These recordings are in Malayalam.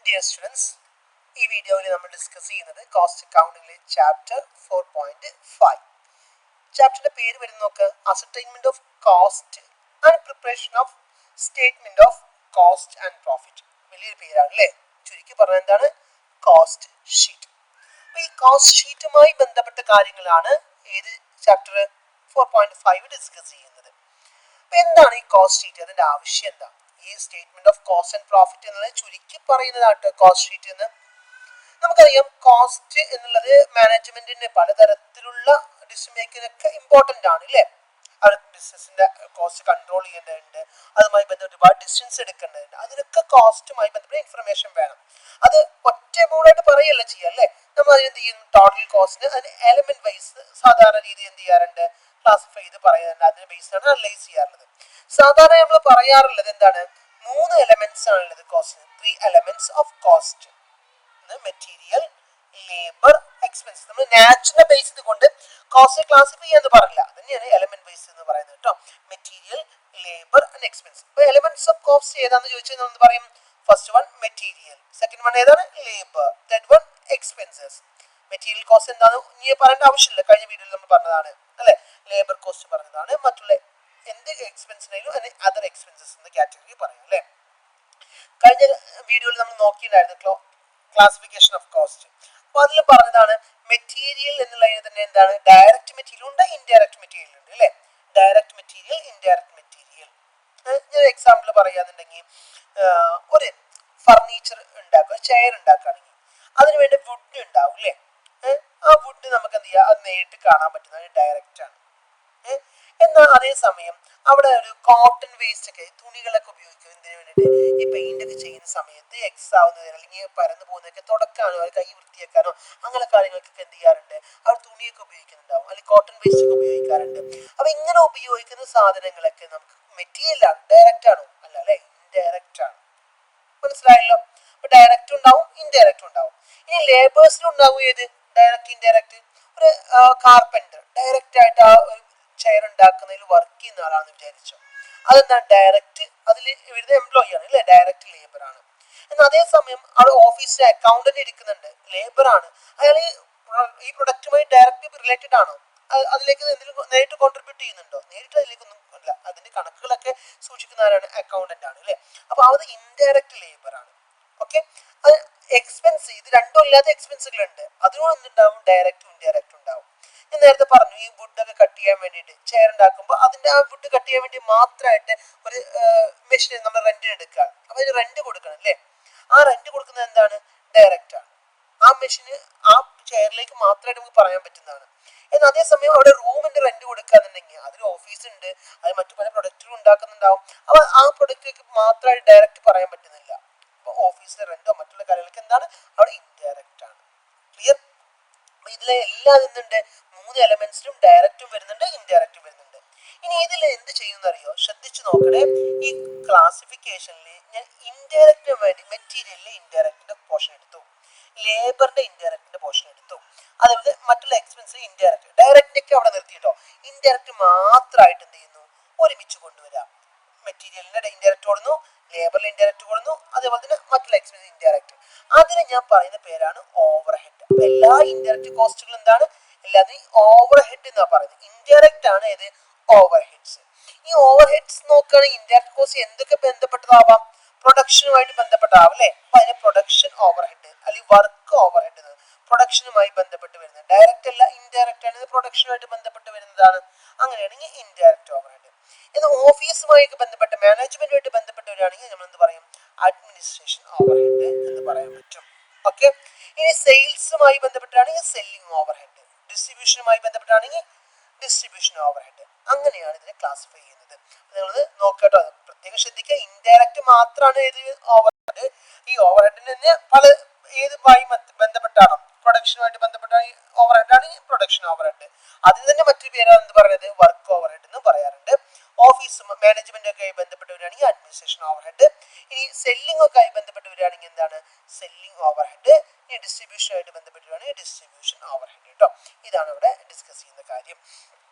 Dear students, ഈ വീഡിയോയിൽ നമ്മൾ ഡിസ്കസ് ചെയ്യുന്നത് കോസ്റ്റ് അക്കൗണ്ടിംഗിലെ ചാപ്റ്റർ 4.5. ചാപ്റ്ററിന്റെ പേര് വരുന്ന നോക്ക്, ascertainment of cost and preparation of statement of cost and profit. വലിയൊരു പേരാണ് അല്ലേ? ചുരുക്കി പറഞ്ഞാൽ എന്താണ്? Cost sheet. അപ്പൊ ഈ കോസ്റ്റ് ഷീറ്റുമായി ബന്ധപ്പെട്ട കാര്യങ്ങളാണ് ഏത് ചാപ്റ്റർ 4.5 ഡിസ്കസ് ചെയ്യുന്നത്. അപ്പൊ എന്താണ് ഈ കോസ്റ്റ് ഷീറ്റ്? അതിന്റെ ആവശ്യം എന്താ? ഈ statement of cost and profit എന്നുള്ളത് ചുരുക്കി പറയുന്നതാണ് കോസ്റ്റ് ഷീറ്റ് എന്ന്. നമുക്കറിയാം, കോസ്റ്റ് എന്നുള്ളത് മാനേജ്മെന്റിന് പലതരത്തിലുള്ള ഡിസിഷൻ മേക്കിങ്ങിനൊക്കെ ഇമ്പോർട്ടന്റ് ആണ് അല്ലേ? അവർ ബിസിനസിന്റെ കോസ്റ്റ് കൺട്രോൾ ചെയ്യേണ്ടതുണ്ട്, അതുമായി ബന്ധപ്പെട്ട് ഒരുപാട് ഡിസിഷൻസ് എടുക്കേണ്ടതുണ്ട്. അതിനൊക്കെ കോസ്റ്റുമായി ബന്ധപ്പെട്ട ഇൻഫർമേഷൻ വേണം. അത് ഒറ്റമൂടായിട്ട് പറയല്ല ചെയ്യുക അല്ലേ? നമ്മൾ അതിനെന്ത് ചെയ്യും? ടോട്ടൽ കോസ്റ്റിന് അതിന് എലമെന്റ് വൈസ് സാധാരണ രീതി എന്ത് ചെയ്യാറുണ്ട്? ക്ലാസിഫൈ ചെയ്ത് പറയാറുണ്ട്. അതിന് ബേസ്ഡാണ് അനലൈസ് ചെയ്യാറുള്ളത്. സാധാരണ നമ്മൾ പറയാറുള്ളത് എന്താണ്? 3 എലമെന്റ്സ് ആണുള്ളത് കോസ്റ്റിന്. 3 elements of cost: material, labour, expense. നമ്മൾ നാച്ചുറൽ ബേസ് ചെയ്തുകൊണ്ട് കോസ്റ്റ് ക്ലാസിഫൈ ചെയ്യാന്ന് പറഞ്ഞില്ല, തന്നെയാണ് എലമെന്റ് ബേസ് എന്ന് പറയുന്നത് കേട്ടോ. Material, labour and expense. അപ്പൊ എലമെന്റ്സ് ഓഫ് കോസ്റ്റ് ഏതാന്ന് ചോദിച്ചാൽ നമ്മൾ പറയും first one material, second one ഏതാണ്? Labour, third one expenses. Material cost എന്താണെന്ന് ഇനി പറയേണ്ട ആവശ്യമില്ല, കഴിഞ്ഞ വീഡിയോയിൽ നമ്മൾ പറഞ്ഞതാണ് അല്ലെ? ലേബർ കോസ്റ്റ് പറഞ്ഞതാണ്. മറ്റുള്ള എന്ത് എക്സ്പെൻസിനായാലും അതിന് അതർ എക്സ്പെൻസസ് എന്ന കാറ്റഗറി പറയും അല്ലെ? കഴിഞ്ഞ വീഡിയോയിൽ നമ്മൾ നോക്കിയിട്ടുണ്ടായിരുന്നു ക്ലാസിഫിക്കേഷൻ ഓഫ് കോസ്റ്റ്. അപ്പൊ അതിൽ പറഞ്ഞതാണ് മെറ്റീരിയൽ എന്നുള്ളതിന് തന്നെ എന്താണ്? ഡയറക്റ്റ് മെറ്റീരിയൽ ഉണ്ട്, ഇൻഡയറക്റ്റ് മെറ്റീരിയൽ ഉണ്ട് അല്ലെ? Direct material, indirect material. ഞാൻ എക്സാമ്പിൾ പറയാന്നുണ്ടെങ്കിൽ, ഒരു ഫർണിച്ചർ ഉണ്ടാക്കുക, ചെയർ ഉണ്ടാക്കുകയാണെങ്കിൽ അതിനുവേണ്ടി വുഡ് ഉണ്ടാവും അല്ലെ? ആ വുഡ് നമുക്ക് എന്ത് ചെയ്യാം? അത് നേരിട്ട് കാണാൻ പറ്റുന്നത് ഡയറക്റ്റ് ആണ്. എന്നാൽ അതേസമയം അവിടെ ഒരു കോട്ടൺ വേസ്റ്റ് ഒക്കെ, തുണികളൊക്കെ ഉപയോഗിക്കും എന്തിനു വേണ്ടിയിട്ട്? ഈ പെയിന്റ് ഒക്കെ ചെയ്യുന്ന സമയത്ത് എക്സ് ആവുന്നതിന് അല്ലെങ്കിൽ പരന്നു പോകുന്നതൊക്കെ തുടക്കാനോ അത് കൈ വൃത്തിയാക്കാനോ അങ്ങനെ കാര്യങ്ങൾക്കൊക്കെ എന്ത് ചെയ്യാറുണ്ട്? അവർ തുണിയൊക്കെ ഉപയോഗിക്കുന്നുണ്ടാവും, അല്ലെങ്കിൽ കോട്ടൺ വേസ്റ്റ് ഒക്കെ ഉപയോഗിക്കാറുണ്ട്. അപ്പൊ ഇങ്ങനെ ഉപയോഗിക്കുന്ന സാധനങ്ങളൊക്കെ നമുക്ക് മെറ്റീരിയൽ ആണ്, ഡയറക്റ്റ് ആണോ? അല്ല അല്ലെ? ഇൻഡയറക്റ്റ് ആണ്. മനസ്സിലായല്ലോ? അപ്പൊ ഡയറക്റ്റ് ഉണ്ടാവും, ഇൻഡയറക്റ്റ് ഉണ്ടാവും. ഇനി ലേബേഴ്സിനും ഉണ്ടാവും ഏത്? Direct, indirect. ഒരു കാർപ്പന്റർ ഡയറക്റ്റ് ആയിട്ട് ആ ഒരു ചെയർ ഉണ്ടാക്കുന്നതിൽ വർക്ക് ചെയ്യുന്ന ആളാണെന്ന് വിചാരിച്ചോ, അതെന്താണ്? ഡയറക്റ്റ്, അതിൽ വരുന്ന എംപ്ലോയി ആണ് അല്ലെ? ഡയറക്റ്റ് ലേബർ ആണ്. എന്നാൽ അതേസമയം അവിടെ ഓഫീസിലെ അക്കൗണ്ടന്റ് ഇരിക്കുന്നുണ്ട്, ലേബർ ആണ്. അയാൾ ഈ പ്രൊഡക്റ്റുമായി ഡയറക്റ്റ് റിലേറ്റഡ് ആണോ? അതിലേക്ക് എന്തെങ്കിലും നേരിട്ട് കോൺട്രിബ്യൂട്ട് ചെയ്യുന്നുണ്ടോ? നേരിട്ട് അതിലേക്കൊന്നും അല്ല. അതിന്റെ കണക്കുകളൊക്കെ സൂക്ഷിക്കുന്ന ആരാണ്? അക്കൗണ്ടന്റ് ആണ് അല്ലെ? അപ്പൊ അത് ഇൻഡയറക്റ്റ് ലേബർ ആണ്. ഓക്കെ. അത് എക്സ്പെൻസ്, ഇത് രണ്ടും ഇല്ലാത്ത എക്സ്പെൻസുകൾ ഉണ്ട്, അതിനോട് എന്തുണ്ടാവും? ഡയറക്റ്റും ഇൻഡയറക്റ്റും ഉണ്ടാവും. ഞാൻ നേരത്തെ പറഞ്ഞു, ഈ വുഡ് ഒക്കെ കട്ട് ചെയ്യാൻ വേണ്ടിയിട്ട് ചെയർ ഉണ്ടാക്കുമ്പോൾ അതിന്റെ ആ വുഡ് കട്ട് ചെയ്യാൻ വേണ്ടി മാത്രമായിട്ട് ഒരു മെഷീൻ നമ്മൾ റെന്റിന് എടുക്കുകയാണ്. അപ്പൊ അതിന് റെന്റ് കൊടുക്കണം അല്ലേ? ആ റെന്റ് കൊടുക്കുന്നത് എന്താണ്? ഡയറക്റ്റ് ആണ്. ആ മെഷീന് ആ ചെയറിലേക്ക് മാത്രമായിട്ട് നമുക്ക് പറയാൻ പറ്റുന്നതാണ്. എന്നാൽ അതേസമയം അവിടെ റൂമിന്റെ റെന്റ് കൊടുക്കുകയാണെന്നുണ്ടെങ്കിൽ അതിൽ ഓഫീസ് ഉണ്ട്, അത് മറ്റു പല പ്രൊഡക്റ്റുകൾ ഉണ്ടാക്കുന്നുണ്ടാവും. അപ്പൊ ആ പ്രൊഡക്റ്റിലേക്ക് മാത്രമായിട്ട് ഡയറക്റ്റ് പറയാൻ പറ്റുന്നില്ല. അപ്പൊ ഓഫീസിലെ റെന്റോ മറ്റുള്ള കാര്യങ്ങൾക്ക് എന്താണ്? അവിടെ ഇൻഡയറക്റ്റ് ആണ്. ക്ലിയർ? അപ്പൊ ഇതിലെ എല്ലാം എന്തുണ്ട്? 3 എലമെന്റ്സിലും ഡയറക്റ്റും വരുന്നുണ്ട്, ഇൻഡയറക്റ്റും വരുന്നുണ്ട്. ഇനി ഇതിൽ എന്ത് ചെയ്യുന്ന അറിയോ? ശ്രദ്ധിച്ചു നോക്കണേ. ഈ ക്ലാസിഫിക്കേഷനിൽ ഞാൻ ഇൻഡയറക്റ്റിന് വേണ്ടി മെറ്റീരിയലിലെ ഇൻഡയറക്റ്റിന്റെ പോർഷൻ എടുത്തു, ലേബറിന്റെ ഇൻഡയറക്റ്റിന്റെ പോർഷൻ എടുത്തു, അതുപോലെ മറ്റുള്ള എക്സ്പെൻസ് ഇൻഡയറക്റ്റ്. ഡയറക്റ്റ് ഒക്കെ അവിടെ നിർത്തിയിട്ടോ, ഇൻഡയറക്റ്റ് മാത്രമായിട്ട് എന്ത് ചെയ്യുന്നു? ഒരുമിച്ച് കൊണ്ടുവരാം. മെറ്റീരിയലിന്റെ ഇൻഡയറക്റ്റ് കൊടുന്നു, ലേബറിൽ ഇൻഡയറക്റ്റ് കൊടുന്നു, അതേപോലെ തന്നെ മറ്റുള്ള എക്സ്പെൻസ് ഇൻഡയറക്റ്റ്. അതിന് ഞാൻ പറയുന്ന പേരാണ് ഓവർ ഹെഡ്. അപ്പൊ എല്ലാ ഇൻഡയറക്റ്റ് കോസ്റ്റുകളും എന്താണ്? എല്ലാത്തിനും ഓവർ ഹെഡ് എന്നാ പറയുന്നത്. ഇൻഡയറക്റ്റ് ആണ് ഏത്? Overheads. ഈ ഓവർ ഹെഡ്സ് നോക്കുകയാണെങ്കിൽ ഇൻഡയറക്റ്റ് കോസ്റ്റ് എന്തൊക്കെ ബന്ധപ്പെട്ടതാവാം? പ്രൊഡക്ഷനുമായിട്ട് ബന്ധപ്പെട്ടാവും അല്ലെ? അപ്പൊ അതിന് പ്രൊഡക്ഷൻ ഓവർ ഹെഡ് അല്ലെങ്കിൽ വർക്ക് ഓവർ ഹെഡ്. പ്രൊഡക്ഷനുമായി ബന്ധപ്പെട്ട് വരുന്നത് ഡയറക്റ്റ് അല്ല, ഇൻഡയറക്റ്റ് ആണ്. പ്രൊഡക്ഷനുമായിട്ട് ബന്ധപ്പെട്ട് വരുന്നതാണ്. അങ്ങനെയാണെങ്കിൽ ഇൻഡയറക്റ്റ് ഓവർ ഹെഡ്. എന്നാൽ ഓഫീസുമായി ബന്ധപ്പെട്ട് മാനേജ്മെന്റുമായിട്ട് ബന്ധപ്പെട്ട് വരികയാണെങ്കിൽ നമ്മൾ എന്ത് പറയും? അഡ്മിനിസ്ട്രേഷൻ ഓവർ ഹെഡ് എന്ന് പറയാൻ പറ്റും. ഓക്കെ. ഇനി സെയിൽസുമായി ബന്ധപ്പെട്ടാണെങ്കിൽ സെല്ലിംഗ് ഓവർ ഹെഡ്, ഡിസ്ട്രിബ്യൂഷനുമായി ബന്ധപ്പെട്ടാണെങ്കിൽ ഡിസ്ട്രിബ്യൂഷൻ ഓവർ ഹെഡ്. അങ്ങനെയാണ് ഇതിനെ ക്ലാസിഫൈ ചെയ്യുന്നത്. നിങ്ങൾ നോക്കട്ടോ, പ്രത്യേകം ശ്രദ്ധിക്കുക. ഇൻഡയറക്റ്റ് മാത്രമാണ് ഏത്? Over head. ഈ ഓവർ ഹെഡിന് തന്നെ പല ഏതുമായി ബന്ധപ്പെട്ടാണോ? പ്രൊഡക്ഷനുമായിട്ട് ബന്ധപ്പെട്ടാണ് ഓവർ ഹെഡ് ആണ് പ്രൊഡക്ഷൻ ഓവർ ഹെഡ്. അതിന് തന്നെ മറ്റൊരു പേരാണ് എന്ത് പറയുന്നത്? വർക്ക് ഓവർ ഹെഡ് എന്ന് പറയാറുണ്ട്. ഓഫീസ് മാനേജ്മെന്റ് ഒക്കെ ആയി ബന്ധപ്പെട്ട് വരികയാണെങ്കിൽ അഡ്മിനിസ്ട്രേഷൻ ഓവർ ഹെഡ്. ഇനി സെല്ലിംഗ് ഒക്കെ ആയി ബന്ധപ്പെട്ട് വരികയാണെങ്കിൽ എന്താണ്? Selling over head. ഇനി ഡിസ്ട്രിബ്യൂഷനുമായിട്ട് ബന്ധപ്പെട്ട് വരികയാണെങ്കിൽ ഡിസ്ട്രിബ്യൂഷൻ ഓവർ ഹെഡ് കേട്ടോ. ഇതാണ് ഇവിടെ ഡിസ്കസ് ചെയ്യുന്ന കാര്യം.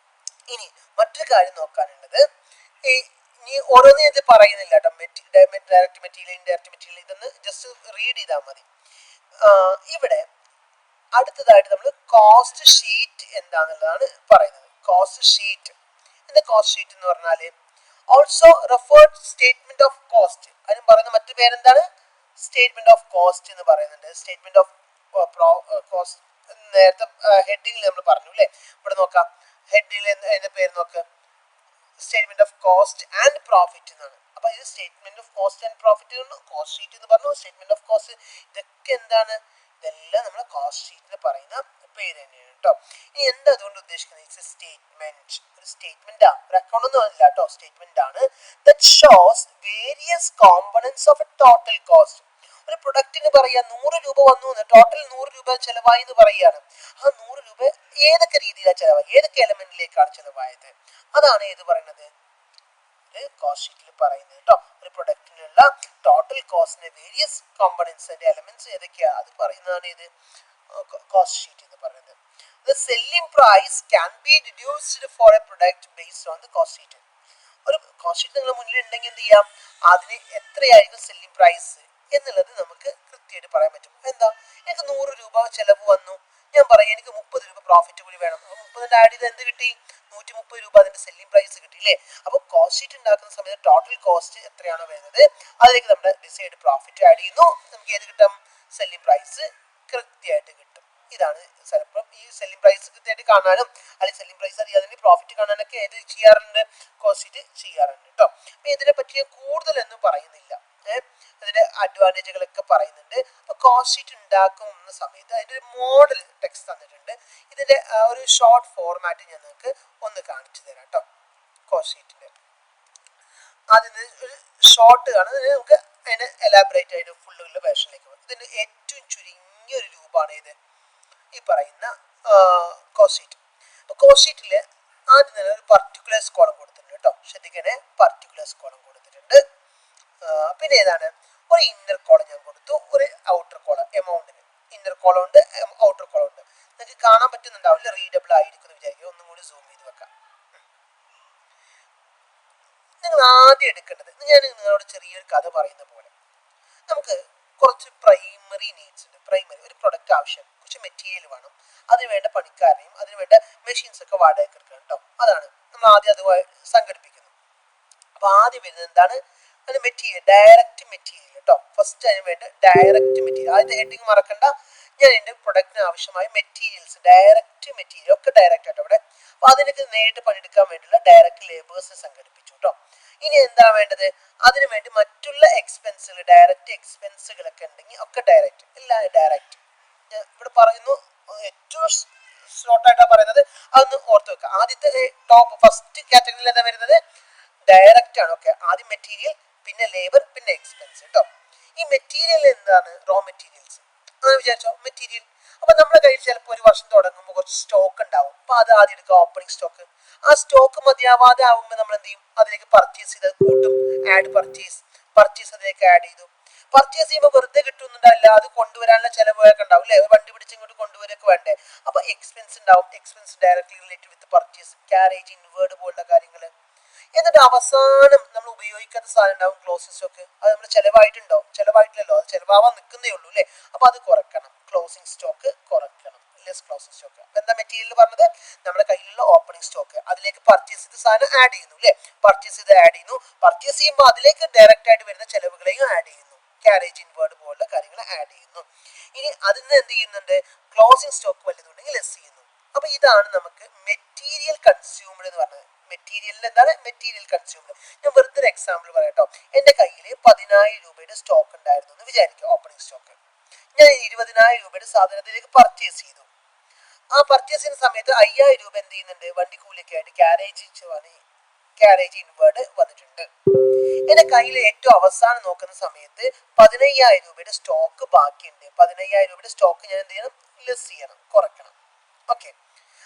ഇനി മറ്റൊരു കാര്യം നോക്കാനുള്ളത്, ഇനി ഓരോന്നും ഇത് പറയുന്നില്ല കേട്ടോ. ഡയറക്റ്റ് മെറ്റീരിയൽ, ഇൻഡയറക്റ്റ് മെറ്റീരിയൽ, ഇതൊന്ന് ജസ്റ്റ് റീഡ് ചെയ്താൽ മതി. ഇവിടെ അടുത്തതായിട്ട് നമ്മൾ കോസ്റ്റ് ഷീറ്റ് എന്താണെന്നുള്ളതാണ് പറയുന്നത്. കോസ്റ്റ് ഷീറ്റ്, എന്താ കോസ്റ്റ് ഷീറ്റ് എന്ന് പറഞ്ഞാൽ also referred statement of cost. അതിന് പറയുന്ന മറ്റു പേരെന്താണ്? സ്റ്റേറ്റ്മെന്റ് ഓഫ് കോസ്റ്റ് എന്ന് പറയുന്നുണ്ട്. സ്റ്റേറ്റ്മെന്റ് ഓഫ് കോസ്റ്റ് നേരത്തെ ഹെഡിങ്ങിൽ നമ്മൾ പറഞ്ഞു അല്ലേ. ഇവിടെ നോക്കാം, ഹെഡിങ്ങിൽ അതിന്റെ പേര് നോക്കുക, statement of cost and profit എന്നാണ്. അപ്പൊ ഇത് statement of cost and profit, cost sheet എന്ന് പറഞ്ഞു, സ്റ്റേറ്റ്മെന്റ് ഓഫ് കോസ്റ്റ്, ഇതൊക്കെ എന്താണ്? ഇതെല്ലാം നമ്മൾ കോസ്റ്റ് ഷീറ്റിന് പറയുന്ന പേര് തന്നെയാണ് കേട്ടോ. ഇനി എന്താ അതുകൊണ്ട് ഉദ്ദേശിക്കുന്നത്? ഇറ്റ്സ് എ സ്റ്റേറ്റ്മെന്റ്, ഒരു സ്റ്റേറ്റ്മെന്റ് ആണ്, ഒരു അക്കൗണ്ട് ഒന്നും അല്ല കേട്ടോ, സ്റ്റേറ്റ്മെന്റ് ആണ്. That shows various components of a total cost. ഒരു പ്രൊഡക്റ്റിന് പറയാ 100 രൂപ വന്നു എന്ന്, ടോട്ടൽ 100 രൂപ ചെലവായി എന്ന് പറയുകയാണ്. ആ 100 രൂപ ഏതൊക്കെ രീതിയിലാണ് ചെലവായി, ഏതൊക്കെ എലമെന്റിലേക്കാണ് ചെലവായത്, അതാണ് ഏത് പറയുന്നത്? കോസ്റ്റ് ഷീറ്റിൽ പറയുന്നത് കേട്ടോ. ഒരു പ്രൊഡക്റ്റിനുള്ള ടോട്ടൽ കോസ്റ്റിന്റെ വേരിയസ് കോമ്പണന്റ്സ്, അതിന്റെ എലമെന്റ്സ് ഏതൊക്കെയാ, അത് പറയുന്നതാണ് ഇത് കോസ്റ്റ് ഷീറ്റ് എന്ന് പറയുന്നത്. The selling price can be reduced for a product based on the cost sheet. ഒരു കോസ്റ്റ് ഷീറ്റ് നിങ്ങളുടെ മുന്നിൽ ഉണ്ടെങ്കിൽ എന്ത് ചെയ്യാം, അതിന് എത്രയായിരിക്കും സെല്ലിംഗ് പ്രൈസ് എന്നുള്ളത് നമുക്ക് കൃത്യമായിട്ട് പറയാൻ പറ്റും. എന്താ, എനിക്ക് 100 രൂപ ചെലവ് വന്നു, ഞാൻ പറയാം എനിക്ക് 30 രൂപ പ്രോഫിറ്റ് കൂടി വേണം. അപ്പോൾ 30 ആഡ് ചെയ്ത് എന്ത് കിട്ടി? 130 രൂപ അതിന്റെ സെല്ലിംഗ് പ്രൈസ് കിട്ടിയില്ലേ. അപ്പോൾ കോസ്റ്റ് ഷീറ്റ് ഉണ്ടാക്കുന്ന സമയത്ത് ടോട്ടൽ കോസ്റ്റ് എത്രയാണോ വരുന്നത് അതിലേക്ക് നമ്മുടെ ഡിസൈഡ് പ്രോഫിറ്റ് ആഡ് ചെയ്യുന്നു. നമുക്ക് ഏത് കിട്ടും? സെല്ലിംഗ് പ്രൈസ് കൃത്യമായിട്ട് കിട്ടും. ഇതാണ് ചിലപ്പം ഈ സെല്ലിംഗ് പ്രൈസ് കൃത്യമായിട്ട് കാണാനും അല്ലെങ്കിൽ സെല്ലിംഗ് പ്രൈസ് അറിയാതെ പ്രോഫിറ്റ് കാണാനൊക്കെ ഏത് ചെയ്യാറുണ്ട്? കോസ്റ്റ് ഷീറ്റ് ചെയ്യാറുണ്ട് കേട്ടോ. അപ്പൊ ഇതിനെ പറ്റി കൂടുതലൊന്നും പറയുന്നില്ല, അതിന്റെ അഡ്വാൻറ്റേജുകളൊക്കെ പറയുന്നുണ്ട്. അപ്പൊ കോസ്റ്റ് ഷീറ്റ് ഉണ്ടാക്കുന്ന സമയത്ത് അതിന്റെ ഒരു മോഡൽ ടെക്സ്റ്റ് തന്നിട്ടുണ്ട്. ഇതിന്റെ ഒരു ഷോർട്ട് ഫോർമാറ്റ് ഞാൻ നിങ്ങൾക്ക് ഒന്ന് കാണിച്ചു തരാം കേട്ടോ. കോസ്റ്റ് ഷീറ്റിന്റെ അതിന് ഒരു ഷോർട്ട് ആണ്, നമുക്ക് അതിന് എലാബറേറ്റ് ആയിട്ട് ഫുള്ളുള്ള വേർഷനിലേക്ക് പോകും. ഇതിന് ഏറ്റവും ചുരുങ്ങിയൊരു രൂപമാണ് ഇത് ഈ പറയുന്ന കോസ്റ്റ് ഷീറ്റ്. അപ്പൊ കോസ്റ്റ് ഷീറ്റില് ആദ്യം തന്നെ ഒരു പർട്ടിക്കുലേഴ്സ് കോളം കൊടുത്തിട്ടുണ്ട് കേട്ടോ. ശ്രദ്ധിക്കണേ, പർട്ടിക്കുലേഴ്സ് കോളം കൊടുത്തിട്ടുണ്ട്. പിന്നെ ഏതാണ്, ഒരു ഇന്നർ കോളം ഞാൻ കൊടുത്തു, ഒരു ഔട്ടർ കോളം എമൗണ്ടിന്. ഇന്നർ കോളം ഉണ്ട്, ഔട്ടർ കോളം ഉണ്ട്. നിങ്ങൾക്ക് കാണാൻ പറ്റുന്നുണ്ടാവില്ല, റീഡബിൾ ആയിരിക്കും എന്ന് വിചാരിക്കും. ഒന്നും കൂടി സൂം ചെയ്ത് വെക്കാം. നിങ്ങൾ ആദ്യം എടുക്കേണ്ടത്, ഞാൻ നിങ്ങളോട് ചെറിയൊരു കഥ പറയുന്ന പോലെ, നമുക്ക് കുറച്ച് പ്രൈമറി നീഡ്സ് ഉണ്ട്. പ്രൈമറി ഒരു പ്രൊഡക്റ്റ് ആവശ്യം, കുറച്ച് മെറ്റീരിയൽ വേണം, അതിന് വേണ്ട പണിക്കാരെയും അതിന് വേണ്ട മെഷീൻസ് ഒക്കെ വാടകയ്ക്ക് എടുക്കണം കേട്ടോ. അതാണ് നമ്മൾ ആദ്യം അതുമായി സംഘടിപ്പിക്കുന്നത്. അപ്പൊ ആദ്യം വരുന്നത് എന്താണ്? അതിന് മെറ്റീരിയൽ, ഡയറക്റ്റ് മെറ്റീരിയൽ കേട്ടോ. ഫസ്റ്റ് അതിന് വേണ്ട ഡയറക്റ്റ് മെറ്റീരിയൽ, ആദ്യത്തെ ഹെഡിങ് മറക്കണ്ട. ഞാൻ എൻ്റെ പ്രൊഡക്റ്റിന് ആവശ്യമായ മെറ്റീരിയൽസ്, ഡയറക്റ്റ് മെറ്റീരിയൽ ഒക്കെ ഡയറക്റ്റ് ആയിട്ട് അവിടെ. അപ്പൊ അതിനൊക്കെ നേരിട്ട് പണിയെടുക്കാൻ വേണ്ടിയുള്ള ഡയറക്റ്റ് ലേബേഴ്സിനെ സംഘടിപ്പിച്ചു കേട്ടോ. ഇനി എന്താ വേണ്ടത്? അതിനു വേണ്ടി മറ്റുള്ള എക്സ്പെൻസുകൾ, ഡയറക്റ്റ് എക്സ്പെൻസുകളൊക്കെ ഉണ്ടെങ്കിൽ ഒക്കെ ഡയറക്റ്റ്, എല്ലാം ഡയറക്റ്റ്. ഞാൻ ഇവിടെ പറയുന്നു, ഏറ്റവും ഷോർട്ടായിട്ടാണ് പറയുന്നത്, അതൊന്ന് ഓർത്ത് വെക്കുക. ആദ്യത്തെ ടോപ്പ് ഫസ്റ്റ് കാറ്റഗറിയിൽ എന്താ വരുന്നത്? ഡയറക്റ്റ് ആണ്. ഓക്കെ, ആദ്യം മെറ്റീരിയൽ, പിന്നെ ലേബർ, പിന്നെ എക്സ്പെൻസ് കേട്ടോ. ഈ മെറ്റീരിയൽ എന്താണ്? റോ മെറ്റീരിയൽസ് അങ്ങനെ വിചാരിച്ചോ, മെറ്റീരിയൽ. അപ്പൊ നമ്മുടെ കയ്യിൽ ചിലപ്പോൾ ഒരു വർഷം തുടങ്ങുമ്പോൾ കുറച്ച് സ്റ്റോക്ക് ഉണ്ടാവും. അപ്പൊ അത് ആദ്യം എടുക്കുക, ഓപ്പണിംഗ് സ്റ്റോക്ക്. ആ സ്റ്റോക്ക് മതിയാവാതെ ആവുമ്പോൾ നമ്മൾ എന്ത് ചെയ്യും? അതിലേക്ക് പർച്ചേസ് ചെയ്ത് കൂട്ടും, ആഡ് പർച്ചേസ് അതിലേക്ക് ആഡ് ചെയ്തു. പർച്ചേസ് ചെയ്യുമ്പോൾ വെറുതെ കിട്ടുന്നുണ്ടല്ല, അത് കൊണ്ടുവരാനുള്ള ചിലവുകളൊക്കെ ഉണ്ടാവും അല്ലേ, വണ്ടി പിടിച്ച് ഇങ്ങോട്ട് കൊണ്ടുവരൊക്കെ വേണ്ടേ. അപ്പൊ എക്സ്പെൻസ് ഉണ്ടാവും, expense directly related with purchase, carriage, inward പോലുള്ള കാര്യങ്ങൾ. എന്നിട്ട് അവസാനം നമ്മൾ ഉപയോഗിക്കാത്ത സാധനം ഉണ്ടാവും, ക്ലോസിംഗ് സ്റ്റോക്ക്. അത് നമ്മൾ ചിലവായിട്ടുണ്ടോ? ചിലവായിട്ടില്ലല്ലോ, അത് ചിലവാവാൻ നിൽക്കുന്നേ ഉള്ളൂ അല്ലേ. അപ്പൊ അത് കുറക്കണം, ക്ലോസിംഗ് സ്റ്റോക്ക് കുറക്കണം, ലെസ് ക്ലോസിംഗ് സ്റ്റോക്ക്. അപ്പൊ എന്താ മെറ്റീരിയൽ പറഞ്ഞത്? നമ്മുടെ കയ്യിലുള്ള ഓപ്പണിംഗ് സ്റ്റോക്ക്, അതിലേക്ക് പർച്ചേസ് ചെയ്ത സാധനം ആഡ് ചെയ്യുന്നു അല്ലേ, പർച്ചേസ് ചെയ്ത് ആഡ് ചെയ്യുന്നു. പർച്ചേസ് ചെയ്യുമ്പോൾ അതിലേക്ക് ഡയറക്റ്റ് ആയിട്ട് വരുന്ന ചിലവുകളെയും ആഡ് ചെയ്യുന്നു, ക്യാരേജ്, ഇൻവേർഡ് പോലുള്ള കാര്യങ്ങൾ ആഡ് ചെയ്യുന്നു. ഇനി അതിൽ നിന്ന് എന്ത് ചെയ്യുന്നുണ്ട്? ക്ലോസിംഗ് സ്റ്റോക്ക് വല്ലതുണ്ടെങ്കിൽ ലെസ് ചെയ്യുന്നു. അപ്പൊ ഇതാണ് നമുക്ക് മെറ്റീരിയൽ കൺസ്യൂംഡ് എന്ന് പറഞ്ഞത്. മെറ്റീരിയലിൽ എന്താണ്? Material consumed. ഞാൻ വെറുതെ ഒരു എക്സാമ്പിൾ പറയാം കേട്ടോ. എന്റെ കയ്യിൽ 10,000 രൂപയുടെ സ്റ്റോക്ക് ഉണ്ടായിരുന്നു എന്ന് വിചാരിക്കുക, ഓപ്പണിംഗ് സ്റ്റോക്ക്. ഞാൻ 20,000 രൂപയുടെ സാധനത്തിലേക്ക് പർച്ചേസ് ചെയ്തു. ആ പർച്ചേസ് ചെയ്യുന്ന സമയത്ത് 5,000 രൂപ എന്ത് ചെയ്യുന്നുണ്ട്? വണ്ടിക്കൂലിയൊക്കെ ആയിട്ട് ക്യാരേജ് ഇൻവേർഡ് വന്നിട്ടുണ്ട്. എന്റെ കയ്യിൽ ഏറ്റവും അവസാനം നോക്കുന്ന സമയത്ത് 15,000 രൂപയുടെ സ്റ്റോക്ക് ബാക്കിയുണ്ട്. 15,000 രൂപയുടെ സ്റ്റോക്ക് ഞാൻ എന്ത് ചെയ്യണം? ലെസ് ചെയ്യണം, കുറയ്ക്കണം. ഓക്കെ,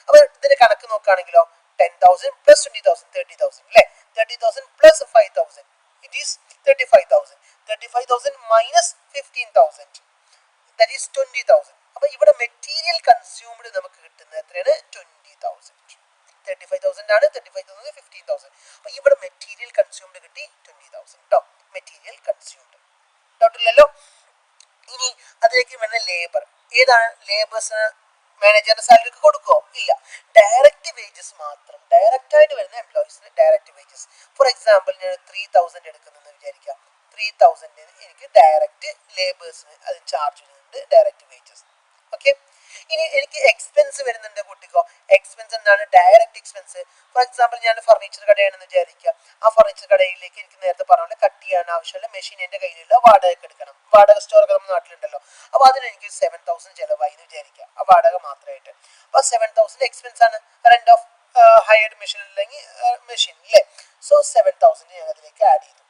അപ്പൊ ഇതിന്റെ കണക്ക് നോക്കുകയാണെങ്കിലോ 10,000 പ്ലസ് 20,000 30,000 അല്ലേ. 30,000 plus 5,000 it is 35,000. 35,000 minus 15,000 that is 20,000. അപ്പൊ ഇവിടെ മെറ്റീരിയൽ കൺസ്യൂംഡ് നമുക്ക് കിട്ടുന്നത് എത്രയാണ്? 20,000. 35,000 ആണ്, 35,000 15,000. അപ്പൊ ഇവിടെ മെറ്റീരിയൽ കൺസ്യൂംഡ് കിട്ടി 20,000 കേട്ടോ. മെറ്റീരിയൽ കൺസ്യൂംഡ് ഡൗട്ടില്ലല്ലോ. ഇനി അതിലേക്ക് വേണ്ട ലേബർ. ഏതാണ് ലേബേഴ്സിന് മാനേജറിന്റെ സാലറിക്ക് കൊടുക്കോ? ഇല്ല. ഡയറക്റ്റ് വേജസ് മാത്രം, ഡയറക്റ്റ് ആയിട്ട് വരുന്ന എംപ്ലോയീസിന് ഡയറക്റ്റ് വേജസ്. ഫോർ എക്സാമ്പിൾ ഞാൻ 3,000 എടുക്കുന്നെന്ന് വിചാരിക്കാം. 3,000 എനിക്ക് ഡയറക്റ്റ് ലേബേഴ്സിന് അത് ചാർജ് ചെയ്യുന്നുണ്ട്, ഡയറക്റ്റ് വേജസ്. ഓക്കെ. ഇനി എനിക്ക് എക്സ്പെൻസ് വരുന്നുണ്ട് കൂട്ടിക്കോ. എക്സ്പെൻസ് എന്താണ്? Direct expense. ഫോർ എക്സാമ്പിൾ ഞാൻ ഫർണിച്ചർ കടയാണെന്ന് വിചാരിക്കുക. ആ ഫർണിച്ചർ കടയിലേക്ക് എനിക്ക് നേരത്തെ പറഞ്ഞ കട്ട് ചെയ്യാൻ ആവശ്യമുള്ള മെഷീൻ എന്റെ കയ്യിലുള്ള വാടകയ്ക്ക് എടുക്കണം. വാടക സ്റ്റോറൊക്കെ നമ്മുടെ നാട്ടിലുണ്ടല്ലോ. അപ്പൊ അതിന് എനിക്ക് 7,000 ചിലവായി എന്ന് വിചാരിക്കുക, ആ വാടക മാത്രമായിട്ട്. അപ്പൊ 7,000 എക്സ്പെൻസ് ആണ്. റെന്റ് ഓഫ് ഹയർഡ് മെഷീൻ അല്ലെങ്കിൽ മെഷീൻ അല്ലേ. സോ 7,000 ഞാൻ അതിലേക്ക് ആഡ് ചെയ്തു.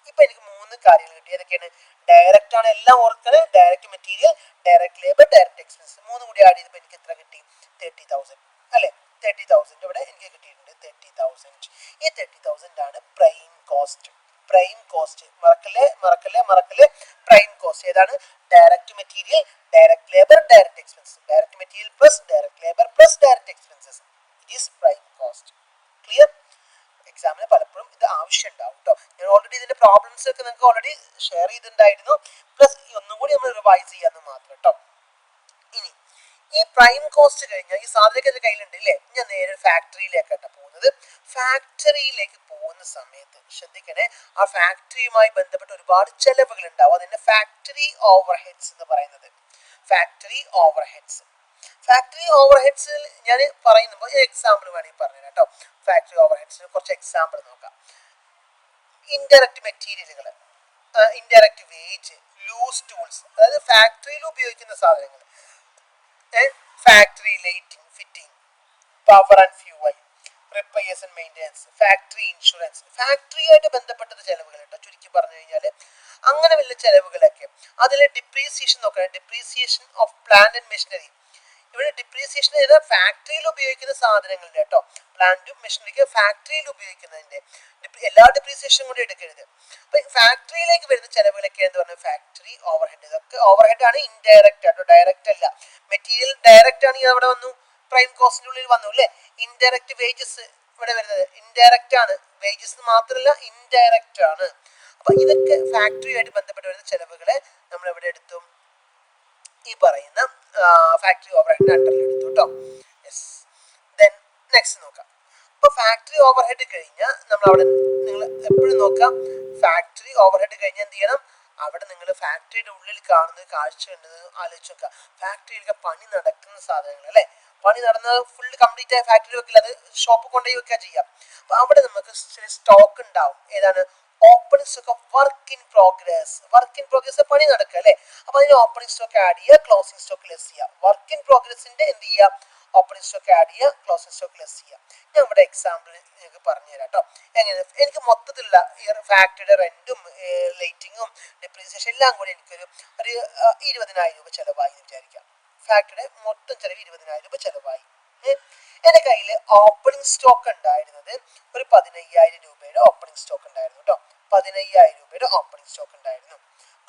ഇപ്പൊ എനിക്ക് 3 കാര്യങ്ങൾ കിട്ടി. ഏതൊക്കെയാണ്? ഡയറക്റ്റ് ആണ്, എല്ലാം ഓർക്കുന്നത്. Direct material, direct labour, direct expense. 3 കൂടി ആഡ് ചെയ്തപ്പോൾ എനിക്ക് എത്ര കിട്ടി? 30,000 അല്ലെ. 30,000 ഇവിടെ എനിക്ക് കിട്ടിയിട്ടുണ്ട്. 30,000. ഈ 30,000 ആണ് പ്രൈം കോസ്റ്റ്. പ്രൈം കോസ്റ്റ് മറക്കല്ലേ. പ്രൈം കോസ്റ്റ് ഏതാണ്? Direct material, direct labour, direct expense. Direct material plus direct labour plus direct expenses. It is prime cost. Clear? എക്സാമിന് പലപ്പോഴും ഇത് ആവശ്യം ഉണ്ടാവും കേട്ടോ. ഞാൻ ഓൾറെഡി ഇതിന്റെ പ്രോബ്ലംസ് ഒക്കെ നിങ്ങൾക്ക് ഓൾറെഡി ഷെയർ ചെയ്തിട്ടുണ്ടായിരുന്നു. പ്ലസ് ഒന്നും കൂടി നമ്മൾ റിവൈസ് ചെയ്യാന്ന് മാത്രം കേട്ടോ. ഇനി ഈ പ്രൈം കോസ്റ്റ് കഴിഞ്ഞാൽ ഈ സാധനമൊക്കെ എന്റെ കയ്യിലുണ്ട് ഇല്ലേ. ഞാൻ നേരെ ഫാക്ടറിയിലേക്കാണ് പോകുന്നത്. ഫാക്ടറിയിലേക്ക് പോകുന്ന സമയത്ത് ശ്രദ്ധിക്കണേ, ആ ഫാക്ടറിയുമായി ബന്ധപ്പെട്ട് ഒരുപാട് ചെലവുകൾ ഉണ്ടാവും. അതിന്റെ ഫാക്ടറി ഓവർ ഹെഡ്സ് എന്ന് പറയുന്നത്. Factory overheads. ഫാക്ടറി ഓവർ ഹെഡ്സിൽ ഞാൻ പറയുമ്പോൾ എക്സാമ്പിൾ വേണമെങ്കിൽ പറഞ്ഞു കേട്ടോ. ഫാക്ടറി ഓവർ ഹെഡ്സിന് കുറച്ച് എക്സാമ്പിൾ നോക്കാം. ഇൻഡയറക്റ്റ് മെറ്റീരിയലുകൾ, ഇൻഡയറക്റ്റ് വേജ്, ലൂസ് ടൂൾസ്, അതായത് ഫാക്ടറിയിൽ ഉപയോഗിക്കുന്ന സാധനങ്ങൾ, factory lighting, fitting, power and fuel, repairs and maintenance, factory insurance. ഫാക്ടറിയായിട്ട് ബന്ധപ്പെട്ടത് ചെലവുകൾ കേട്ടോ. ചുരുക്കി പറഞ്ഞു കഴിഞ്ഞാൽ അങ്ങനെ വലിയ ചെലവുകളൊക്കെ. അതിൽ ഡിപ്രീസിയേഷൻ നോക്കണം. Depreciation of plant and machinery. ഇവിടെ ഡിപ്രീസിയേഷൻ ചെയ്താൽ ഫാക്ടറിയിൽ ഉപയോഗിക്കുന്ന സാധനങ്ങളുടെ കേട്ടോ. പ്ലാന്റും മെഷീനറിക്ക് ഫാക്ടറിയിൽ ഉപയോഗിക്കുന്നതിന്റെ എല്ലാ ഡിപ്രീസിയേഷനും കൂടി എടുക്കരുത്. അപ്പൊ ഫാക്ടറിയിലേക്ക് വരുന്ന ചെലവുകളൊക്കെ എന്ന് പറഞ്ഞാൽ ഫാക്ടറി ഓവർ ഹെഡ്. ഇതൊക്കെ ഓവർ ഹെഡ് ആണ്, ഇൻഡയറക്റ്റ് ആട്ടോ, ഡയറക്റ്റ് അല്ല. മെറ്റീരിയൽ ഡയറക്റ്റ് ആണെങ്കിൽ അവിടെ വന്നു, പ്രൈം കോസ്റ്റിനുള്ളിൽ വന്നു അല്ലേ. ഇൻഡയറക്റ്റ് വേജസ് ഇവിടെ വരുന്നത് ഇൻഡയറക്റ്റ് ആണ്. വേജസ് മാത്രമല്ല, ഇൻഡയറക്റ്റ് ആണ്. അപ്പൊ ഇതൊക്കെ ഫാക്ടറിയുമായിട്ട് ബന്ധപ്പെട്ട് വരുന്ന ചെലവുകളെ നമ്മൾ എവിടെ എടുത്തു? ഈ പറയുന്ന ഫാക്ടറി ഓവർ ഹെഡ് അണ്ടറിൽ എടുത്തു കേട്ടോ. യെസ്. ദെൻ നെക്സ്റ്റ് നോക്കാം. അപ്പൊ ഫാക്ടറി ഓവർ ഹെഡ് കഴിഞ്ഞാൽ നമ്മൾ അവിടെ നിങ്ങൾ എപ്പോഴും നോക്കാം. ഫാക്ടറി ഓവർ ഹെഡ് കഴിഞ്ഞാൽ എന്ത് ചെയ്യണം? അവിടെ നിങ്ങൾ ഫാക്ടറിയുടെ ഉള്ളിൽ കാണുന്ന കാഴ്ച കണ്ടത് ആലോചിച്ച് നോക്കുക. ഫാക്ടറിയിലൊക്കെ പണി നടക്കുന്ന സാധനങ്ങൾ അല്ലെ. പണി നടന്നത് ഫുള്ള് കംപ്ലീറ്റ് ആയ ഫാക്ടറി വെക്കില്ല, അത് ഷോപ്പ് കൊണ്ടുപോയി വെക്കുക ചെയ്യാം. അപ്പൊ അവിടെ നമുക്ക് സ്റ്റോക്ക് ഉണ്ടാവും. ഏതാണ്? Opening stock of work in progress. Work in progress പണി നടക്കുക അല്ലെ. അപ്പൊ അതിന് ഓപ്പണിംഗ് സ്റ്റോക്ക് ആഡ് ചെയ്യുക, ക്ലോസിംഗ് സ്റ്റോക്ക് ലെസ് ചെയ്യുക. വർക്ക് ഇൻ പ്രോഗ്രസിന്റെ എന്ത് ചെയ്യുക? ഓപ്പണിംഗ് സ്റ്റോക്ക് ആഡ് ചെയ്യുക, ക്ലോസിംഗ് സ്റ്റോക്ക് ലെസ് ചെയ്യുക. ഞാൻ ഇവിടെ എക്സാമ്പിൾ നിങ്ങൾക്ക് പറഞ്ഞു തരാം കേട്ടോ. എങ്ങനെ എനിക്ക് മൊത്തത്തിലുള്ള ഈ ഫാക്ടറിയുടെ റെന്റും ലൈറ്റിങ്ങും ഡിപ്രീസിയേഷൻ എല്ലാം കൂടി എനിക്കൊരു 20,000 രൂപ ചെലവായി എന്ന് വിചാരിക്കാം. ഫാക്ടറിയുടെ മൊത്തം ചെലവ് 20,000 രൂപ ചെലവായി. എന്റെ കയ്യിൽ ഓപ്പണിംഗ് സ്റ്റോക്ക് ഉണ്ടായിരുന്നത് ഒരു 15,000 രൂപയുടെ ഓപ്പണിംഗ് സ്റ്റോക്ക് ഉണ്ടായിരുന്നു കേട്ടോ. 15,000 രൂപയുടെ ഓപ്പണിംഗ് സ്റ്റോക്ക് ഉണ്ടായിരുന്നു.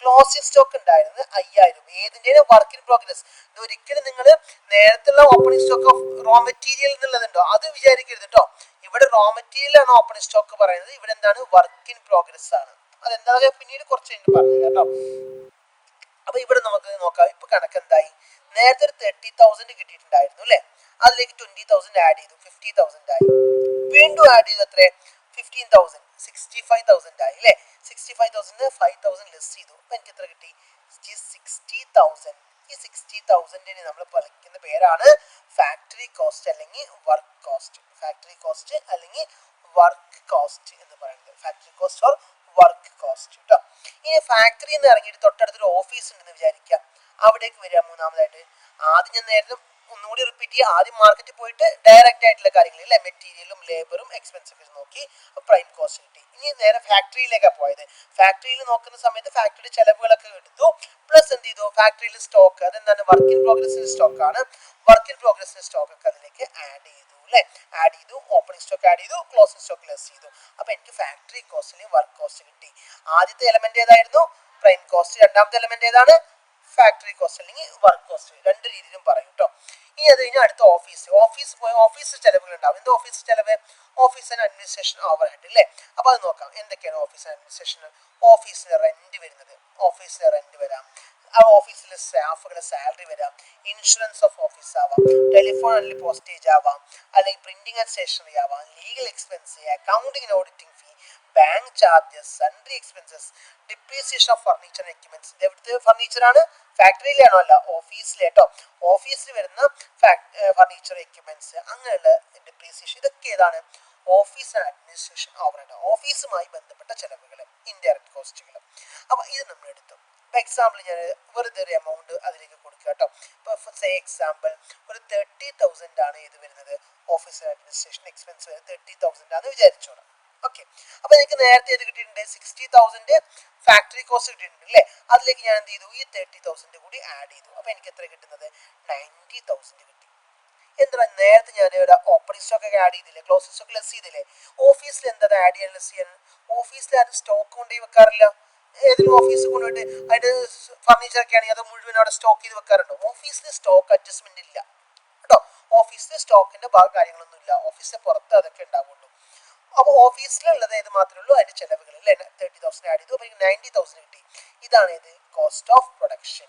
ക്ലോസിംഗ് സ്റ്റോക്ക് ഉണ്ടായിരുന്നത് 5,000 രൂപ. ഏതിന്റെ? Work in progress. ഇത് ഒരിക്കലും നിങ്ങൾ നേരത്തെ opening stock of raw material എന്നുള്ളതുണ്ടോ അത് വിചാരിക്കരുത് കേട്ടോ. ഇവിടെ റോ മെറ്റീരിയൽ ആണ് ഓപ്പണിംഗ് സ്റ്റോക്ക് പറയുന്നത്. ഇവിടെ എന്താണ്? വർക്ക് ഇൻ പ്രോഗ്രസ് ആണ്. അതെന്താ പിന്നീട് കുറച്ച് കഴിഞ്ഞ് പറഞ്ഞു കേട്ടോ. അപ്പൊ ഇവിടെ നമുക്ക് നോക്കാം. ഇപ്പൊ കണക്ക് എന്തായി? നേരത്തെ ഒരു 30,000 കിട്ടിയിട്ടുണ്ടായിരുന്നു അല്ലെ. അതിലേക്ക് 20,000 ആഡ് ചെയ്തു, 50,000 ആയി. വീണ്ടും ആഡ് ചെയ്തു എത്ര? 15,000, 65,000 ആയി അല്ലെ. 65,000 5,000 ലെസ് ചെയ്തു. അപ്പൊ എനിക്ക് എത്ര കിട്ടി? 60,000. ഈ 60,000 നമ്മൾ പഠിക്കുന്ന പേരാണ് ഫാക്ടറി കോസ്റ്റ് അല്ലെങ്കിൽ വർക്ക് കോസ്റ്റ്. ഫാക്ടറി കോസ്റ്റ് അല്ലെങ്കിൽ വർക്ക് കോസ്റ്റ് എന്ന് പറയുന്നത്. Factory cost or work cost കേട്ടോ. ഇനി ഫാക്ടറിയിൽ നിന്ന് ഇറങ്ങിയിട്ട് തൊട്ടടുത്തൊരു ഓഫീസ് ഉണ്ടെന്ന് വിചാരിക്കാം. അവിടേക്ക് വരിക. മൂന്നാമതായിട്ട് ആദ്യം ഞാൻ നേരത്തെ ഒന്നുകൂടി റിപ്പീറ്റ് ചെയ്യുക. ആദ്യം മാർക്കറ്റിൽ പോയിട്ട് ഡയറക്റ്റ് ആയിട്ടുള്ള കാര്യങ്ങൾ അല്ലെ, മെറ്റീരിയലും ലേബറും എക്സ്പെൻസും ഒക്കെ നോക്കി പ്രൈം കോസ്റ്റ് കിട്ടി. ഇനി നേരെ ഫാക്ടറിയിലേക്കാണ് പോയത്. ഫാക്ടറിയിൽ നോക്കുന്ന സമയത്ത് ഫാക്ടറിയുടെ ചെലവുകളൊക്കെ എടുത്തു. പ്ലസ് എന്ത് ചെയ്തു? ഫാക്ടറിയിൽ സ്റ്റോക്ക്, അതെന്താണ്? വർക്ക് ഇൻ പ്രോഗ്രസിന്റെ സ്റ്റോക്ക് ആണ്. വർക്ക് ഇൻ പ്രോഗ്രസിന്റെ സ്റ്റോക്ക് ഒക്കെ അതിലേക്ക് ആഡ് ചെയ്തു അല്ലെ. ആഡ് ചെയ്തു, ഓപ്പണിംഗ് സ്റ്റോക്ക് ആഡ് ചെയ്തു, ക്ലോസിംഗ് സ്റ്റോക്ക് ലെസ് ചെയ്തു. അപ്പൊ എനിക്ക് ഫാക്ടറി കോസ്റ്റിന് വർക്ക് കോസ്റ്റ് കിട്ടി. ആദ്യത്തെ എലമെന്റ് ഏതായിരുന്നു? Prime cost. രണ്ടാമത്തെ എലമെന്റ് ഏതാണ്? ഫാക്ടറി കോസ്റ്റ് അല്ലെങ്കിൽ വർക്ക് കോസ്റ്റ്. രണ്ട് രീതിയിലും പറയും കേട്ടോ. ഇനി അത് കഴിഞ്ഞാൽ അടുത്ത ഓഫീസ് ചെലവുകൾ ഉണ്ടാവും. എന്ത് ഓഫീസ് ചെലവ്? Office and administration over head അല്ലേ. അപ്പോൾ അത് നോക്കാം എന്തൊക്കെയാണ് ഓഫീസ് ആൻഡ് അഡ്മിനിസ്ട്രേഷൻ. ഓഫീസിന് റെന്റ് വരുന്നത്, ഓഫീസിന് റെന്റ് വരാം, ആ ഓഫീസിലെ സ്റ്റാഫുകളുടെ സാലറി വരാം, ഇൻഷുറൻസ് ഓഫ് ഓഫീസ് ആവാം, ടെലിഫോൺ ആൻഡ് പോസ്റ്റേജ് ആവാം, അല്ലെങ്കിൽ പ്രിന്റിംഗ് ആൻഡ് സ്റ്റേഷനറി ആവാം, legal expense, accounting and auditing fee, bank charges, sundry expenses, depreciation of furniture and equipments. ഇത് എവിടുത്തെ ഫർണിച്ചറാണ്? ഫാക്ടറിയിലാണോ? അല്ല, ഓഫീസിൽ കേട്ടോ. ഓഫീസിൽ വരുന്ന ഫർണിച്ചർ എക്യുപ്മെന്റ്സ് അങ്ങനെയുള്ള ഡിപ്രീസിയേഷൻ, ഇതൊക്കെ ഏതാണ്? Office and administration over. ഓഫീസുമായി ബന്ധപ്പെട്ട ചെലവുകൾ, ഇൻഡയറക്റ്റ് കോസ്റ്റുകൾ. അപ്പൊ ഇത് നമ്മൾ എടുത്തു. ഇപ്പൊ എക്സാമ്പിൾ ഞാൻ വെറുതെ ഒരു എമൗണ്ട് അതിലേക്ക് കൊടുക്കുക കേട്ടോ. ഇപ്പൊ സേ എക്സാമ്പിൾ ഒരു 30,000 ആണ് ഇത് വരുന്നത്. ഓഫീസ് ആൻഡ് അഡ്മിനിസ്ട്രേഷൻ എക്സ്പെൻസ് 30,000 ആണെന്ന് വിചാരിച്ചോളാം. ഓക്കെ, അപ്പൊ എനിക്ക് നേരത്തെ ഇത് കിട്ടിയിട്ടുണ്ട് 60,000 ഫാക്ടറി കോസ്റ്റ് കിട്ടിയിട്ടുണ്ട് അല്ലേ. അതിലേക്ക് ഞാൻ എന്ത് ചെയ്തു? ഈ 30,000 കൂടി ആഡ് ചെയ്തു. അപ്പൊ എനിക്ക് എത്ര കിട്ടുന്നത്? 90,000 കിട്ടി. എന്താ നേരത്തെ ഞാൻ ഒരു ഓപ്പണിംഗ് സ്റ്റോക്ക് ഒക്കെ ആഡ് ചെയ്തില്ലേ, ക്ലോസിംഗ് സ്റ്റോക്ക് ലെസ് ചെയ്തില്ലേ. ഓഫീസിൽ എന്താ ആഡ് ചെയ്യാൻ ലെസ് ചെയ്യാൻ? ഓഫീസിൽ ആരും സ്റ്റോക്ക് കൊണ്ടുപോയി വെക്കാറില്ല. ഏതെങ്കിലും ഓഫീസ് കൊണ്ടുപോയിട്ട് അതിന്റെ ഫർണിച്ചർ ഒക്കെ ആണെങ്കിൽ അത് മുഴുവൻ അവിടെ സ്റ്റോക്ക് ചെയ്ത് വെക്കാറുണ്ടോ? ഓഫീസിൽ സ്റ്റോക്ക് അഡ്ജസ്റ്റ്മെന്റ് ഇല്ല കേട്ടോ. ഓഫീസിൽ സ്റ്റോക്കിന്റെ കാര്യങ്ങളൊന്നും ഇല്ല. ഓഫീസിന്റെ പുറത്ത് അതൊക്കെ ഉണ്ടാവുള്ളൂ. അപ്പോൾ ഓഫീസിലുള്ളത് ഏത് മാത്രമേ ഉള്ളൂ? അതിന്റെ ചെലവുകൾ അല്ലേ. 30,000 ആഡ് ചെയ്തു, അപ്പോൾ 90,000 കിട്ടി. ഇതാണ് ഇത് കോസ്റ്റ് ഓഫ് പ്രൊഡക്ഷൻ.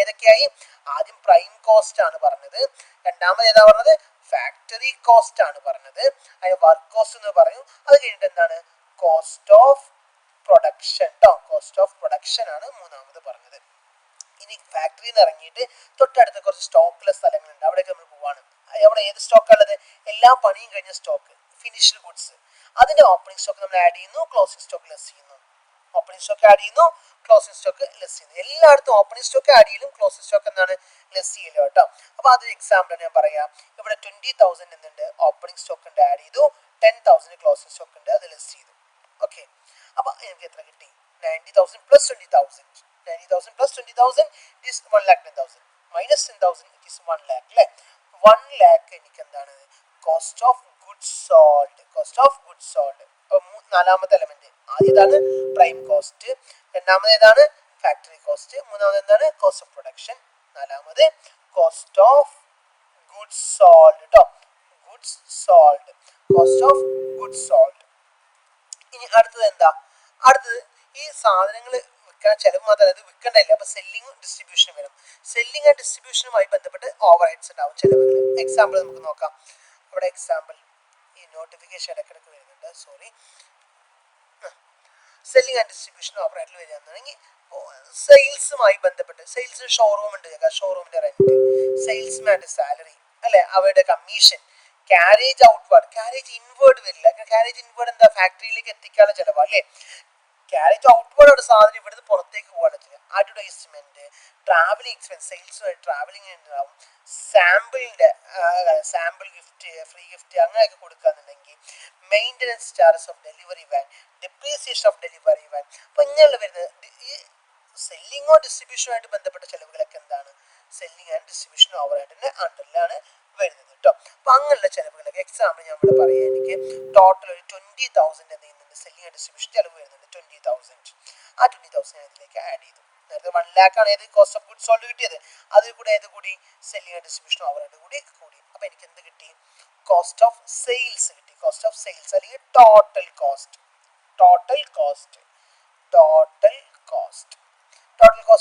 ഏതൊക്കെയായി? ആദ്യം പ്രൈം കോസ്റ്റ് ആണ് പറഞ്ഞത്, രണ്ടാമത് ഏതാ പറഞ്ഞത്? ഫാക്ടറി കോസ്റ്റ് ആണ് പറഞ്ഞത്, അതിന് വർക്ക് കോസ്റ്റ് എന്ന് പറയും. അത് കഴിഞ്ഞിട്ട് എന്താണ്? കോസ്റ്റ് ഓഫ് പ്രൊഡക്ഷൻ കേട്ടോ. കോസ്റ്റ് ഓഫ് പ്രൊഡക്ഷൻ ആണ് മൂന്നാമത് പറഞ്ഞത്. ഇനി ഫാക്ടറിയിൽ നിന്ന് ഇറങ്ങിയിട്ട് തൊട്ടടുത്ത് കുറച്ച് സ്റ്റോക്കുള്ള സ്ഥലങ്ങളുണ്ട്, അവിടേക്ക് നമ്മൾ പോവാണ്. അവിടെ ഏത് സ്റ്റോക്കാണുള്ളത്? എല്ലാ പണിയും കഴിഞ്ഞ സ്റ്റോക്ക്, ഫിനിഷ്ഡ് ഗുഡ്സ്. അതിന്റെ ഓപ്പണിംഗ് സ്റ്റോക്ക് നമ്മൾ ആഡ് ചെയ്യുന്നു, ക്ലോസിംഗ് സ്റ്റോക്ക് ലെസ് ചെയ്യുന്നു. ഓപ്പണിംഗ് സ്റ്റോക്ക് ആഡ് ചെയ്യുന്നു, ക്ലോസിംഗ് സ്റ്റോക്ക് ലെസ് ചെയ്യുന്നു. എല്ലായിടത്തും ഓപ്പണിംഗ് സ്റ്റോക്ക് ആഡ് ചെയ്യലും ക്ലോസിംഗ് സ്റ്റോക്ക് എന്താണ്? ലെസ് ചെയ്യലും കേട്ടോ. അപ്പൊ അതൊരു എക്സാമ്പിൾ ഞാൻ പറയാം. ഇവിടെ 20,000 എന്നുണ്ട് ഓപ്പണിംഗ് സ്റ്റോക്ക് ഉണ്ട്, ആഡ് ചെയ്തു. 10,000 ക്ലോസിംഗ് സ്റ്റോക്ക് ഉണ്ട്, അത് ലെസ് ചെയ്തു. ഓക്കെ, അപ്പൊ എനിക്ക് എത്ര കിട്ടി? 90,000 plus 20,000. 90,000 plus 20,000 is 1,10,000. Minus 10,000 it is 1 lakh അല്ലേ. 1 lakh എനിക്ക് എന്താണ്? Cost of goods sold. നാലാമത്തെ എലമെന്റ്. ആദ്യതാണ് പ്രൈം കോസ്റ്റ്, രണ്ടാമത് ഏതാണ്? ഫാക്ടറി കോസ്റ്റ്, മൂന്നാമത് എന്താണ്? കോസ്റ്റ് ഓഫ് പ്രൊഡക്ഷൻ, നാലാമത് കോസ്റ്റ് ഓഫ് ഗുഡ്സ് സോൾഡ് കേട്ടോ. Cost of goods sold. ഇനി അടുത്തത് എന്താ? അടുത്തത് ഈ സാധനങ്ങൾ ചെലവ് മാത്രമല്ല, ഇത് വിൽക്കണ്ടല്ല. അപ്പൊ സെല്ലിങ്ങും ഡിസ്ട്രിബ്യൂഷനും വരും. സെല്ലിംഗ് ആൻഡ് ഡിസ്ട്രിബ്യൂഷനുമായി ബന്ധപ്പെട്ട് ഓവർ ഹെഡ്സ് ഉണ്ടാവും, ചെലവുകൾ. എക്സാമ്പിൾ നമുക്ക് നോക്കാം. ഇവിടെ എക്സാമ്പിൾ ഈ നോട്ടിഫിക്കേഷൻ ഇടയ്ക്കിടയ്ക്ക് വരുന്നുണ്ട്, സോറി. സെല്ലിംഗ് ആൻഡ് ഡിസ്ട്രിബ്യൂഷൻ ഓവർ ഹെഡിൽ വരികയാണെന്നുണ്ടെങ്കിൽ സെയിൽസുമായി ബന്ധപ്പെട്ട്, സെയിൽസ് ഷോറൂം ഉണ്ട്, ഷോറൂമിന്റെ റെന്റ്, സെയിൽസ്മാന്റെ സാലറി അല്ലെ, അവരുടെ commission, carriage outward. Carriage inward വരില്ല. ക്യാരേജ് ഇൻവേർഡ് എന്താ? ഫാക്ടറിയിലേക്ക് എത്തിക്കാനുള്ള ചെലവ് അല്ലേ. ക്യാരേജ് ഔട്ട്വേർഡ് ആണ് സാധനം ഇവിടുന്ന് പുറത്തേക്ക് പോകാൻ. അഡ്വർടൈസ്മെന്റ്, ട്രാവലിംഗ് എക്സ്പെൻസ്, സെയിൽസുമായി ട്രാവലിംഗ് ഉണ്ടാവും, സാമ്പിൾ ഗിഫ്റ്റ്, ഫ്രീ ഗിഫ്റ്റ് അങ്ങനെയൊക്കെ കൊടുക്കുകയെന്നുണ്ടെങ്കിൽ, maintenance charges of delivery van, depreciation of delivery van. അപ്പൊ ഇങ്ങനെയുള്ള വരുന്നത് ഈ സെല്ലിങ്ങോ ഡിസ്ട്രിബ്യൂഷനുമായിട്ട് ബന്ധപ്പെട്ട ചെലവുകളൊക്കെ എന്താണ്? സെല്ലിംഗ് ആൻഡ് ഡിസ്ട്രിബ്യൂഷൻ ഓവർ ഹെഡിന്റെ അണ്ടറിലാണ് വരുന്നത് കേട്ടോ. അപ്പൊ അങ്ങനെയുള്ള ചെലവുകളൊക്കെ എക്സാമ്പിൾ ഞാൻ ഇവിടെ പറയാം. എനിക്ക് ടോട്ടൽ ഒരു 20,000 എന്ത് ചെയ്യുന്നുണ്ട്? സെല്ലിംഗ് ആൻഡ് ഡിസ്ട്രിബ്യൂഷൻ ചെലവ് വരുന്നുണ്ട് 20,000. ആ 20,000 ഞാൻ ഇതിലേക്ക് ആഡ് ചെയ്തു. നേരത്തെ 1 lakh ആണ് ഏത്? കോസ്റ്റ് ഓഫ് ഗുഡ്സ് സോൾഡ് കിട്ടിയത്. അതിൽ കൂടെ ഏത് കൂടി? Selling and distribution over head കൂടി. അപ്പൊ എനിക്ക് എന്ത് കിട്ടി? കോസ്റ്റ് ഓഫ് സെയിൽസ് കിട്ടി. കോസ്റ്റ് ഓഫ് സെയിൽസ് അല്ലെങ്കിൽ ടോട്ടൽ കോസ്റ്റ്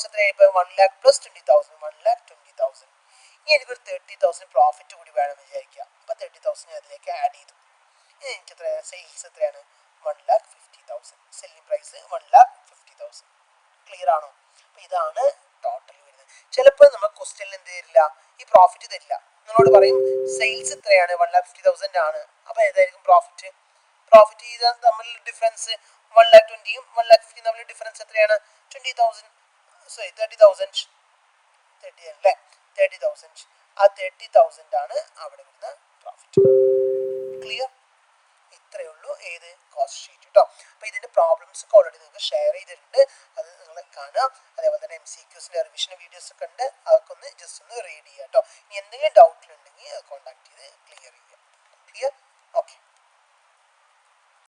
എത്രയായി? ഇപ്പൊ 1 lakh plus 20,000, 1,20,000. ഇനി എനിക്കൊരു 30,000 പ്രോഫിറ്റ് കൂടി വേണം വിചാരിക്കുക. അപ്പൊ 30,000 ഞാൻ അതിലേക്ക് ആഡ് ചെയ്തു. ഇനി എനിക്ക് എത്രയാണ്? സെയിൽസ് എത്രയാണ്? 1,50,000. Selling price 1,50,000. ക്ലിയർ ആണോ? അപ്പൊ ഇതാണ് ടോട്ടൽ വരുന്നത്. ചിലപ്പോൾ നമ്മൾ ക്വസ്റ്റ്യനിൽ എന്ത് തരില്ല? ഈ പ്രോഫിറ്റ് തരില്ല. നിങ്ങളോട് പറയും സെയിൽസ് എത്രയാണ്? 1,50,000 ആണ്. അപ്പൊ ഏതായിരിക്കും പ്രോഫിറ്റ്? പ്രോഫിറ്റ് ചെയ്താൽ തമ്മിൽ ഡിഫറൻസ് 1,20,000 1,50,000 തമ്മിൽ ഡിഫറൻസ് എത്രയാണ്? 20,000. സോറി 30,000. 30 അല്ലേ? 30,000. ആ 30,000 ആണ് അവിടെ വരുന്ന പ്രോഫിറ്റ്. ക്ലിയർ? ഇത്രയേ ഉള്ളൂ ഏത്? കോസ്റ്റ് ഷീറ്റ് കേട്ടോ. അപ്പൊ ഇതിന്റെ പ്രോബ്ലംസ് ഒക്കെ ഓൾറെഡി നിങ്ങൾക്ക് ഷെയർ ചെയ്തിട്ടുണ്ട്, അത് നിങ്ങൾ കാണുക. അതേപോലെ തന്നെ MCQസിന്റെ റിവിഷൻ വീഡിയോസ് ഒക്കെ ഉണ്ട്, അതൊക്കെ ഒന്ന് ജസ്റ്റ് ഒന്ന് റീഡ് ചെയ്യുക കേട്ടോ. ഇനി എന്തെങ്കിലും ഡൗട്ടിലുണ്ടെങ്കിൽ കോൺടാക്ട് ചെയ്ത് ക്ലിയർ ചെയ്യുക. ക്ലിയർ? ഓക്കെ.